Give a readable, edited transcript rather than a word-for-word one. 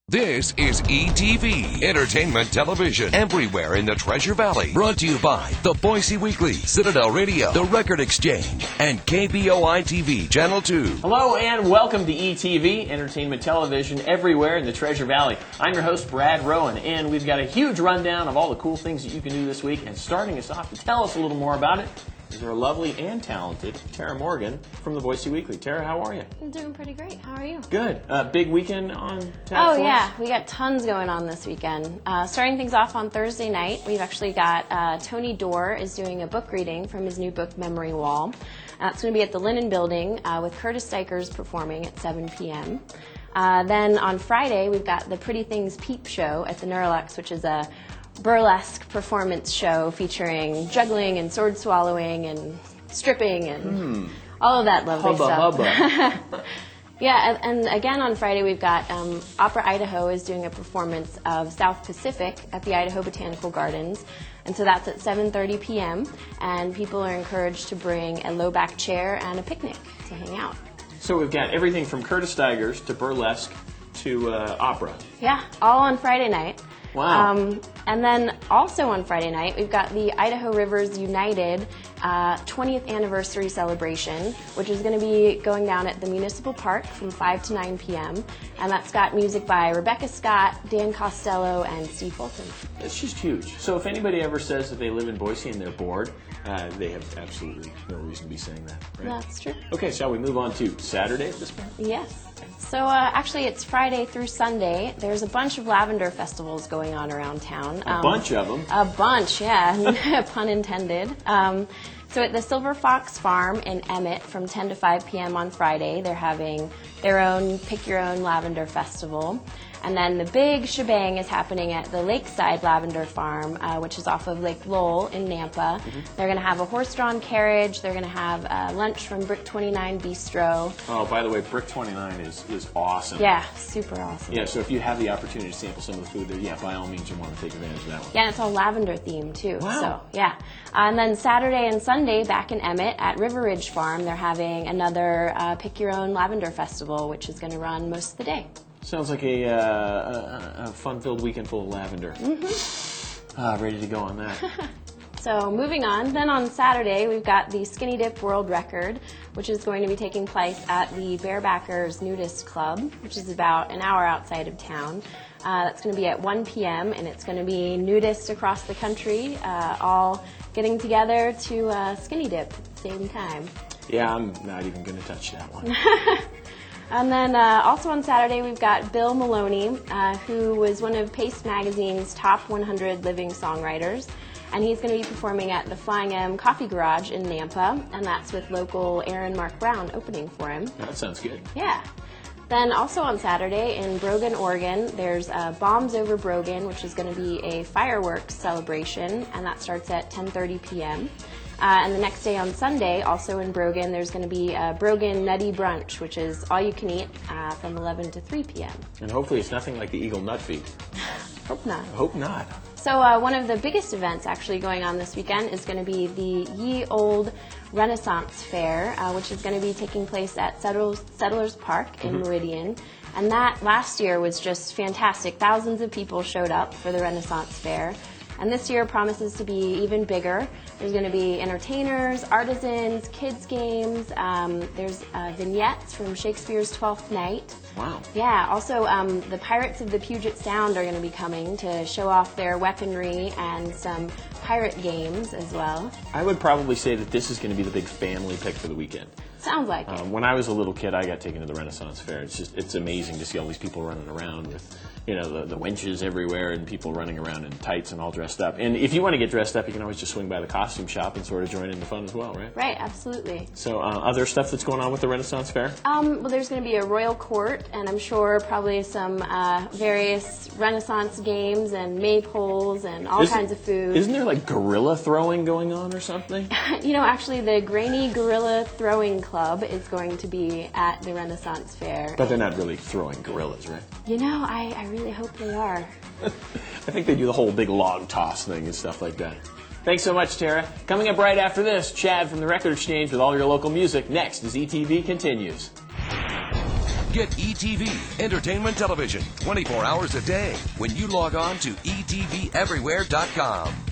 This is ETV, Entertainment Television, everywhere in the Treasure Valley. Brought to you by the Boise Weekly, Citadel Radio, The Record Exchange, and KBOI-TV Channel 2. Hello and welcome to ETV, Entertainment Television, everywhere in the Treasure Valley. I'm your host, Brad Rowan, and we've got a huge rundown of all the cool things that you can do this week. And starting us off to tell us a little more about it is our lovely and talented Tara Morgan from the Boise Weekly. Tara, how are you? I'm doing pretty great. How are you? Good. Big weekend on tap for yeah. us? We got tons going on this weekend. Starting things off on Thursday night, we've actually got Tony Doerr is doing a book reading from his new book, Memory Wall. That's going to be at the Linen Building with Curtis Dykers performing at 7 p.m. Then on Friday, we've got the Pretty Things Peep Show at the Neurolux, which is a burlesque performance show featuring juggling and sword swallowing and stripping and all of that lovely stuff. Hubba. Yeah, and again on Friday we've got Opera Idaho is doing a performance of South Pacific at the Idaho Botanical Gardens, and so that's at 7:30 p.m. and people are encouraged to bring a low back chair and a picnic to hang out. So we've got everything from Curtis Dykers to burlesque to opera. Yeah, all on Friday night. Wow. And then also on Friday night, we've got the Idaho Rivers United 20th anniversary celebration, which is going to be going down at the Municipal Park from 5 to 9 p.m. And that's got music by Rebecca Scott, Dan Costello, and Steve Fulton. It's just huge. So if anybody ever says that they live in Boise and they're bored, they have absolutely no reason to be saying that, right? That's true. Okay, shall we move on to Saturday at this point? Yes. So actually it's Friday through Sunday. There's a bunch of lavender festivals going on around town. A bunch of them. A bunch, yeah. Pun intended. So at the Silver Fox Farm in Emmett from 10 to 5 p.m. on Friday, they're having their own Pick Your Own Lavender Festival. And then the big shebang is happening at the Lakeside Lavender Farm, which is off of Lake Lowell in Nampa. They're going to have a horse-drawn carriage. They're going to have lunch from Brick 29 Bistro. Oh, by the way, Brick 29 is awesome. Yeah, super awesome. Yeah, so if you have the opportunity to sample some of the food there, yeah, by all means, you want to take advantage of that one. Yeah, and it's all lavender themed, too. Wow. So, yeah. And then Saturday and Sunday back in Emmett at River Ridge Farm, they're having another Pick Your Own Lavender Festival, which is going to run most of the day. Sounds like a fun-filled weekend full of lavender. Ready to go on that. So moving on, then on Saturday we've got the Skinny Dip World Record, which is going to be taking place at the Barebackers Nudist Club, which is about an hour outside of town. That's going to be at 1 p.m. and it's going to be nudists across the country, all getting together to skinny dip at the same time. Yeah, I'm not even going to touch that one. And then also on Saturday, we've got Bill Maloney, who was one of Paste Magazine's top 100 living songwriters. And he's going to be performing at the Flying M Coffee Garage in Nampa, and that's with local Aaron Mark Brown opening for him. That sounds good. Yeah. Then also on Saturday in Brogan, Oregon, there's Bombs Over Brogan, which is going to be a fireworks celebration, and that starts at 10:30 p.m. And the next day on Sunday, also in Brogan, there's going to be a Brogan Nutty Brunch, which is all you can eat from 11 to 3 p.m. And hopefully it's nothing like the Eagle Nut Feed. Hope not. Hope not. So one of the biggest events actually going on this weekend is going to be the Ye Old Renaissance Fair, which is going to be taking place at Settlers Park in Meridian. And that last year was just fantastic. Thousands of people showed up for the Renaissance Fair. And this year promises to be even bigger. There's going to be entertainers, artisans, kids games. There's vignettes from Shakespeare's Twelfth Night. Wow. Yeah, also the Pirates of the Puget Sound are going to be coming to show off their weaponry and some pirate games as well. I would probably say that this is going to be the big family pick for the weekend. Sounds like it. When I was a little kid, I got taken to the Renaissance Fair. It's amazing to see all these people running around with, the winches everywhere and people running around in tights and all dressed up. And if you want to get dressed up, you can always just swing by the costume shop and sort of join in the fun as well, right? Right, absolutely. So other stuff that's going on with the Renaissance Fair? Well, there's going to be a royal court, and I'm sure probably some various Renaissance games and maypoles and all kinds of food. Isn't there like gorilla throwing going on or something? Actually, the Grainy Gorilla Throwing Club is going to be at the Renaissance Fair. But they're not really throwing gorillas, right? I really hope they are. I think they do the whole big log toss thing and stuff like that. Thanks so much, Tara. Coming up right after this, Chad from the Record Exchange with all your local music. Next as ETV continues. Get ETV, entertainment television, 24 hours a day when you log on to eTVEverywhere.com.